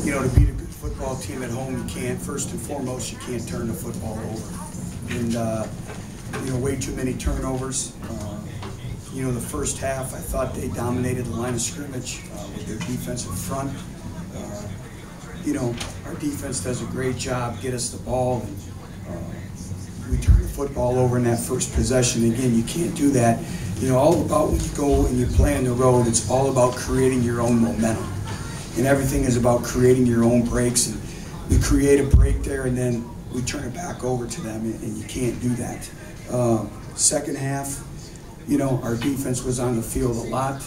to beat a good football team at home, you can't, first and foremost, you can't turn the football over. And, way too many turnovers. The first half, I thought they dominated the line of scrimmage with their defensive front. Our defense does a great job, get us the ball, and we turn the football over in that first possession. Again, you can't do that. All about when you go and you play on the road, it's all about creating your own momentum. And everything is about creating your own breaks. And we create a break there, and then we turn it back over to them, and you can't do that. Second half, our defense was on the field a lot.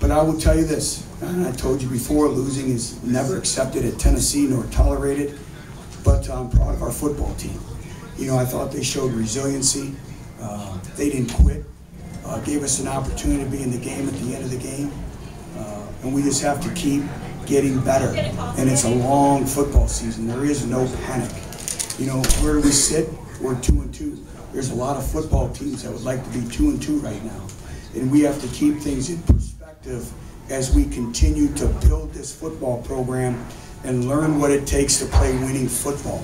But I will tell you this, and I told you before, losing is never accepted at Tennessee nor tolerated, but I'm proud of our football team. I thought they showed resiliency. They didn't quit. Gave us an opportunity to be in the game at the end of the game. And we just have to keep getting better. And it's a long football season. There is no panic. Where we sit, we're 2-2. There's a lot of football teams that would like to be 2-2 right now. And we have to keep things in perspective as we continue to build this football program and learn what it takes to play winning football.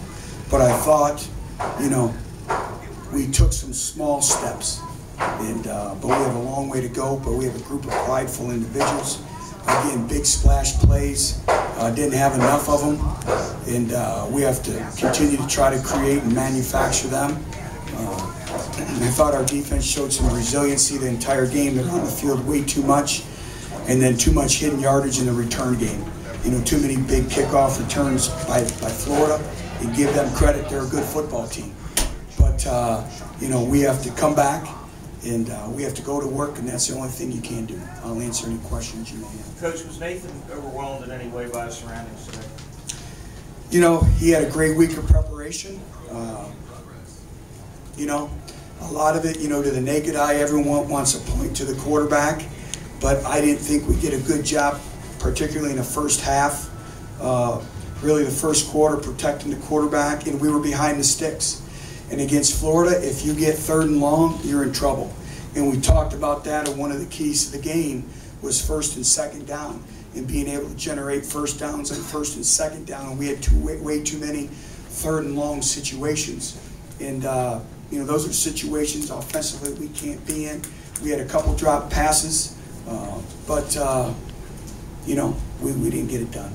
But I thought, we took some small steps. But we have a long way to go, but we have a group of prideful individuals. Again, big splash plays, didn't have enough of them, and we have to continue to try to create and manufacture them. And I thought our defense showed some resiliency the entire game. They're on the field way too much, and then too much hidden yardage in the return game. Too many big kickoff returns by Florida, and give them credit. They're a good football team. But, we have to come back, and we have to go to work, and that's the only thing you can do. I'll answer any questions you may have. Coach, was Nathan overwhelmed in any way by his surroundings today? He had a great week of preparation. A lot of it, to the naked eye, everyone wants to point to the quarterback, but I didn't think we did a good job, particularly in the first half. Really the first quarter, protecting the quarterback, and we were behind the sticks. And against Florida, if you get 3rd and long, you're in trouble. And we talked about that, and one of the keys to the game was 1st and 2nd down, and being able to generate first downs on 1st and 2nd down. And we had way too many 3rd and long situations. And those are situations offensively we can't be in. We had a couple drop passes, but we didn't get it done.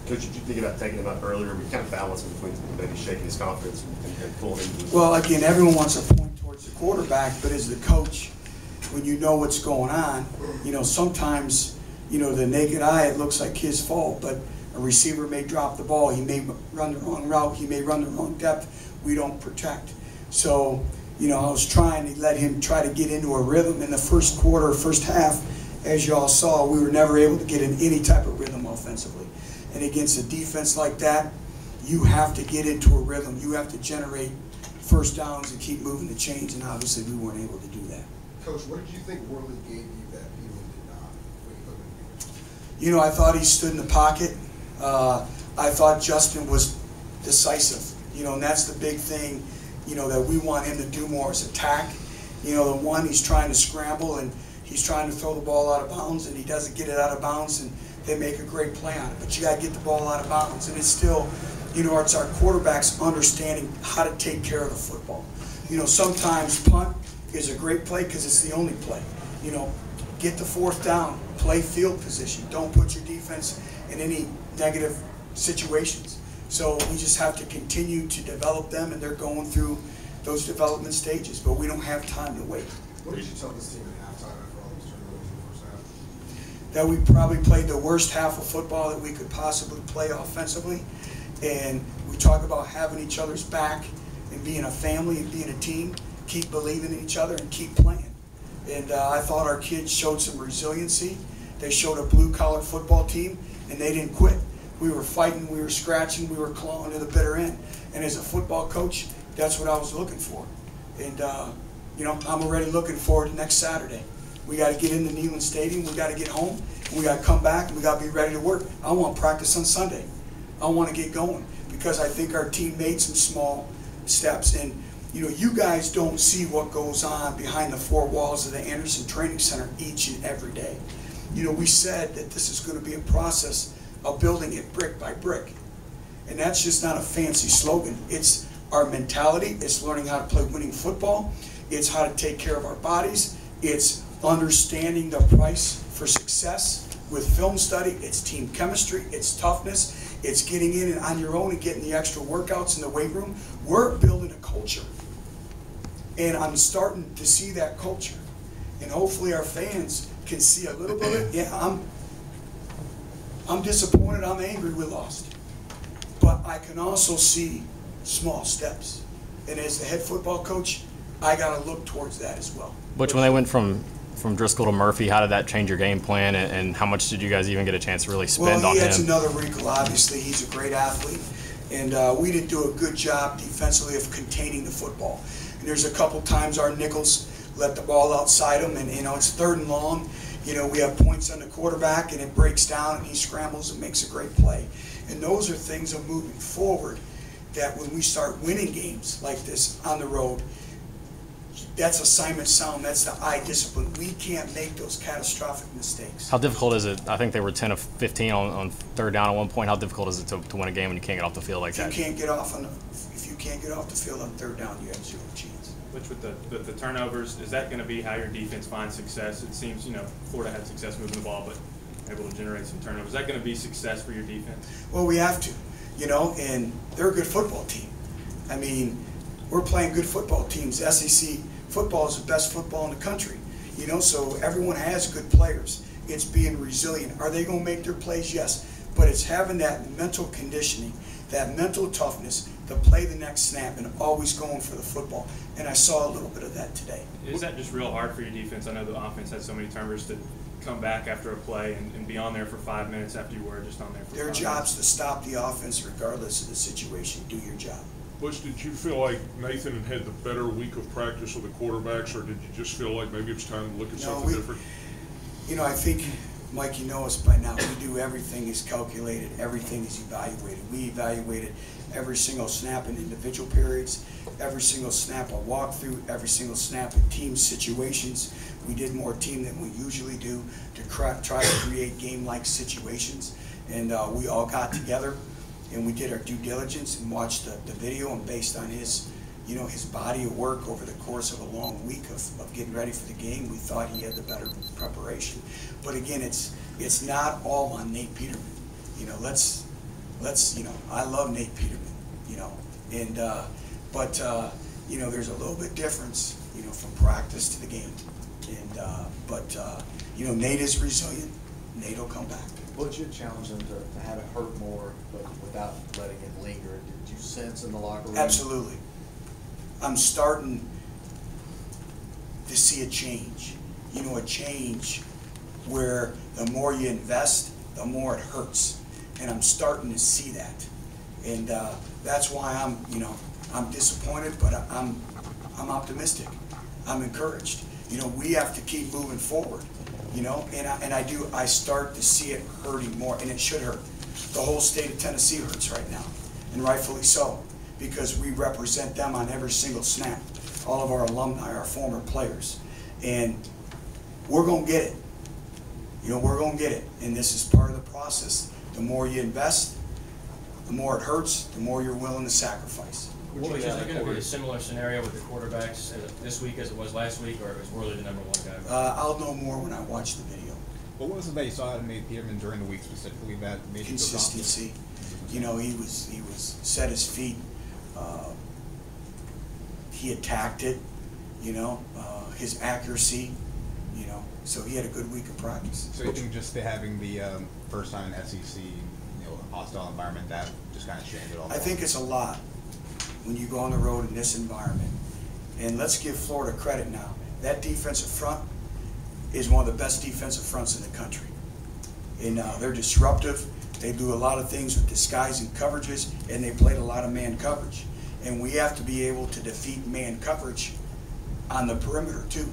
Coach, did you think about taking him up earlier? We kind of balance between maybe shaking his confidence and pulling him. Well, again, everyone wants to point towards the quarterback, but as the coach, when you know what's going on, sometimes, the naked eye, it looks like his fault, but a receiver may drop the ball. He may run the wrong route. He may run the wrong depth. We don't protect. So, I was trying to let him try to get into a rhythm in the first quarter, first half. As you all saw, we were never able to get in any type of rhythm offensively. And against a defense like that, you have to get into a rhythm. You have to generate first downs and keep moving the chains, and obviously we weren't able to do that. Coach, what did you think Worley gave you that Peterman did not when you put him in the game? I thought he stood in the pocket. I thought Justin was decisive, and that's the big thing, that we want him to do more is attack. The one, he's trying to scramble, and he's trying to throw the ball out of bounds, and he doesn't get it out of bounds, and they make a great play on it. But you got to get the ball out of bounds. And it's still, it's our quarterbacks understanding how to take care of the football. Sometimes punt is a great play because it's the only play. Get the 4th down, play field position. Don't put your defense in any negative situations. So we just have to continue to develop them, and they're going through those development stages. But we don't have time to wait. What did you tell this team at halftime after all those turnovers in the first half? That we probably played the worst half of football that we could possibly play offensively. And we talk about having each other's back and being a family and being a team, keep believing in each other and keep playing. And I thought our kids showed some resiliency. They showed a blue-collar football team, and they didn't quit. We were fighting, we were scratching, we were clawing to the bitter end. And as a football coach, that's what I was looking for. And, I'm already looking forward to next Saturday. We got to get into Neyland Stadium, we got to get home, and we got to come back, and we got to be ready to work. I want practice on Sunday. I want to get going because I think our team made some small steps. And, you guys don't see what goes on behind the 4 walls of the Anderson Training Center each and every day. We said that this is going to be a process of building it brick by brick. And that's just not a fancy slogan. It's our mentality. It's learning how to play winning football. It's how to take care of our bodies. It's understanding the price for success with film study. It's team chemistry. It's toughness. It's getting in and on your own and getting the extra workouts in the weight room. We're building a culture. And I'm starting to see that culture. And hopefully our fans can see a little bit of it. Yeah, I'm disappointed. I'm angry we lost. But I can also see small steps. And as the head football coach, I got to look towards that as well. Butch, when they went from Driscoll to Murphy, how did that change your game plan, and how much did you guys even get a chance to really spend on him? Well, he has another wrinkle, obviously. He's a great athlete. And we didn't do a good job defensively of containing the football. And there's a couple times our nickels let the ball outside him, and it's 3rd and long. We have points on the quarterback, and it breaks down, and he scrambles and makes a great play. And those are things of moving forward that when we start winning games like this on the road, that's assignment sound. That's the eye discipline. We can't make those catastrophic mistakes. How difficult is it? I think they were 10 of 15 on 3rd down at one point. How difficult is it to win a game when you can't get off the field like that? If you can't get off the field on 3rd down, you have 0 chance. Which with the turnovers, is that going to be how your defense finds success? It seems, Florida had success moving the ball, but able to generate some turnovers. Is that going to be success for your defense? Well, we have to, and they're a good football team. I mean, we're playing good football teams. SEC football is the best football in the country, so everyone has good players. It's being resilient. Are they going to make their plays? Yes. But it's having that mental conditioning, that mental toughness to play the next snap and always going for the football. And I saw a little bit of that today. Is that just real hard for your defense? I know the offense had so many turnovers to come back after a play and be on there for 5 minutes after you were just on there for 5 minutes. Their job's to stop the offense regardless of the situation. Do your job. Butch, did you feel like Nathan had the better week of practice with the quarterbacks, or did you just feel like maybe it's time to look at something different? I think, Mike, you know us by now. We do everything is calculated. Everything is evaluated. We evaluated every single snap in individual periods, every single snap a walkthrough, every single snap in team situations. We did more team than we usually do to try to create game-like situations. And we all got together and we did our due diligence and watched the video, and based on his body of work over the course of a long week of getting ready for the game, we thought he had the better preparation. But again, it's not all on Nate Peterman. Let's I love Nate Peterman, but there's a little bit difference, from practice to the game. And Nate is resilient. Nate will come back. Butch, you challenged him to have it hurt more, but without letting it linger. Did you sense in the locker room? Absolutely. I'm starting to see a change. A change where the more you invest, the more it hurts. And I'm starting to see that. And that's why I'm disappointed, but I'm optimistic. I'm encouraged. We have to keep moving forward. And I start to see it hurting more, and it should hurt. The whole state of Tennessee hurts right now, and rightfully so, because we represent them on every single snap, all of our alumni, our former players. And we're going to get it. We're going to get it, and this is part of the process. The more you invest, the more it hurts, the more you're willing to sacrifice. Well, is there going to be a similar scenario with the quarterbacks this week as it was last week, or is Worley the #1 guy? I'll know more when I watch the video. What was it that you saw in Nate Peterman during the week specifically that made you feel confident? Consistency. He was set his feet. He attacked it. His accuracy. So he had a good week of practice. So you think just having the first time in SEC, hostile environment, that just kind of changed it all? I think it's a lot when you go on the road in this environment. And let's give Florida credit now. That defensive front is one of the best defensive fronts in the country. And they're disruptive. They do a lot of things with disguise and coverages, and they played a lot of man coverage. And we have to be able to defeat man coverage on the perimeter too.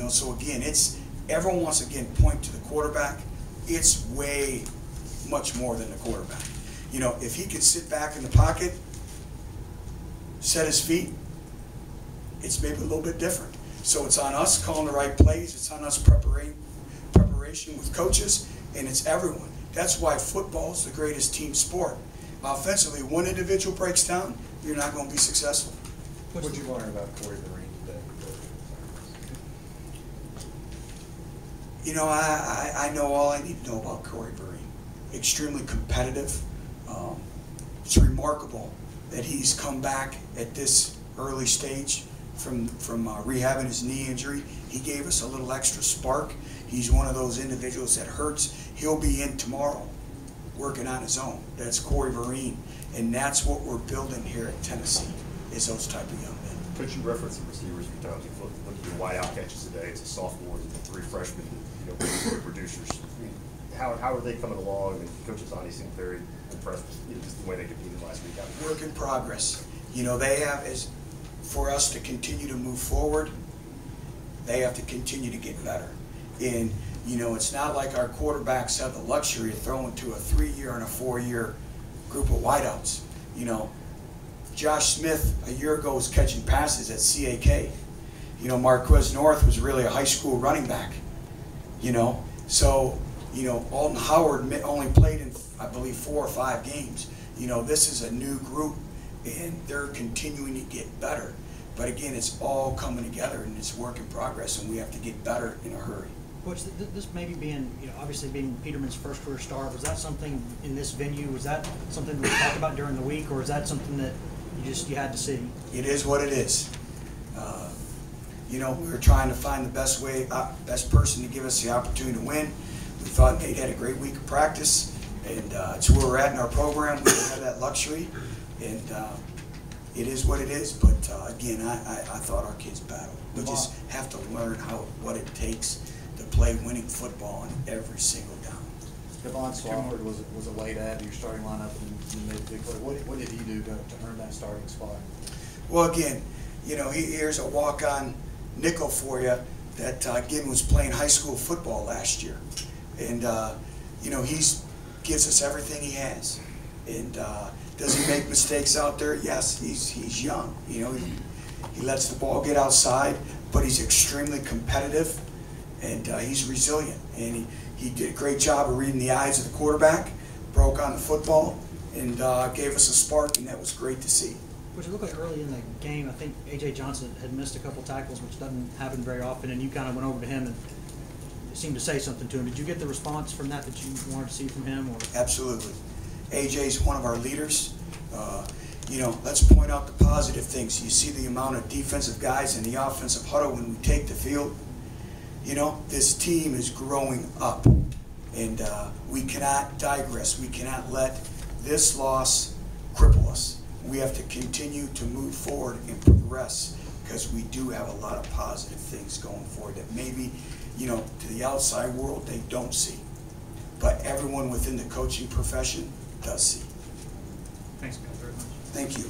So again, everyone wants to again point to the quarterback. It's way much more than the quarterback. If he could sit back in the pocket, set his feet, it's maybe a little bit different. So it's on us calling the right plays. It's on us preparation with coaches, and it's everyone. That's why football is the greatest team sport. Offensively, one individual breaks down, you're not going to be successful. What did you learn about Corey Vereen today? You know, I know all I need to know about Corey Vereen. Extremely competitive. It's remarkable that he's come back at this early stage from rehabbing his knee injury. He gave us a little extra spark. He's one of those individuals that hurts. He'll be in tomorrow working on his own. That's Corey Vereen. And that's what we're building here at Tennessee, is those type of young men. Could you reference the receivers a few times? Look at your wide out catches today. It's a sophomore, it's 3 freshmen, producers. I mean, how are they coming along? I mean, Coach Azani seemed very impressed with just the way they competed last week. Work in progress. You know, they have, as for us to continue to move forward, they have to continue to get better. And, you know, it's not like our quarterbacks have the luxury of throwing to a 3-year and a 4-year group of wideouts. You know, Josh Smith a year ago was catching passes at CAK. You know, Marquez North was really a high school running back. You know, so, you know, Alton Howard only played in, I believe, 4 or 5 games. You know, this is a new group, and they're continuing to get better. But again, it's all coming together, and it's work in progress, and we have to get better in a hurry. Butch, this maybe being, you know, obviously being Peterman's first career start, was that something in this venue, was that something that we talked about during the week, or is that something that you had to see? It is what it is. You know, we were trying to find the best way, best person to give us the opportunity to win. We thought Nate had a great week of practice, and it's where we're at in our program. We don't have that luxury, and it is what it is. But again, I thought our kids battled. We just have to learn what it takes to play winning football on every single down. Devon Swafford was a late add to your starting lineup in the mid-big play. What did he do to earn that starting spot? Well, again, you know, here's a walk-on nickel for you that, again, was playing high school football last year. And, you know, gives us everything he has. And does he make mistakes out there? Yes, he's young. You know, he lets the ball get outside, but he's extremely competitive, and he's resilient. And he did a great job of reading the eyes of the quarterback, broke on the football, and gave us a spark, and that was great to see. Which it looked like early in the game, I think A.J. Johnson had missed a couple tackles, which doesn't happen very often, and you kind of went over to him and seemed to say something to him. Did you get the response from that you wanted to see from him? Or? Absolutely. A.J.'s one of our leaders. You know, let's point out the positive things. You see the amount of defensive guys in the offensive huddle when we take the field. You know, this team is growing up, and we cannot digress. We cannot let this loss cripple us. We have to continue to move forward and progress, because we do have a lot of positive things going forward that maybe, you know, to the outside world they don't see. But everyone within the coaching profession does see. Thanks, guys, very much. Thank you.